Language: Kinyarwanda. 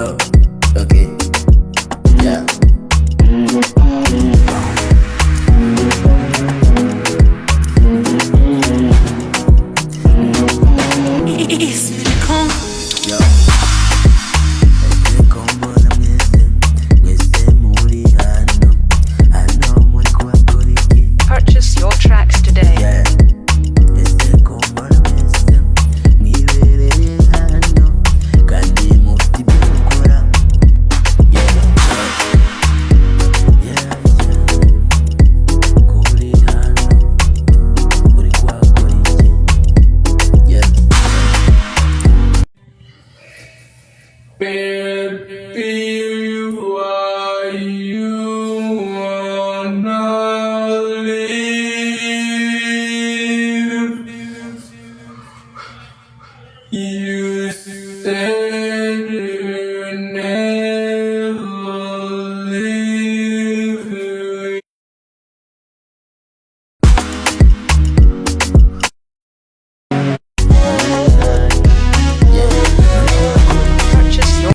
Oh, okay. Yeah. It's become Yo. Ese combo na mwese muri hano muri kuhakora iki? Purchase your tracks today. Yeah. Ese combo na mwese mwibereye hano kandi mufite ibyo gukora. Yeah. Yeah, yeah. Kuri hano muri kuhakora iki? Yeah. Baby, why you wanna leave? You say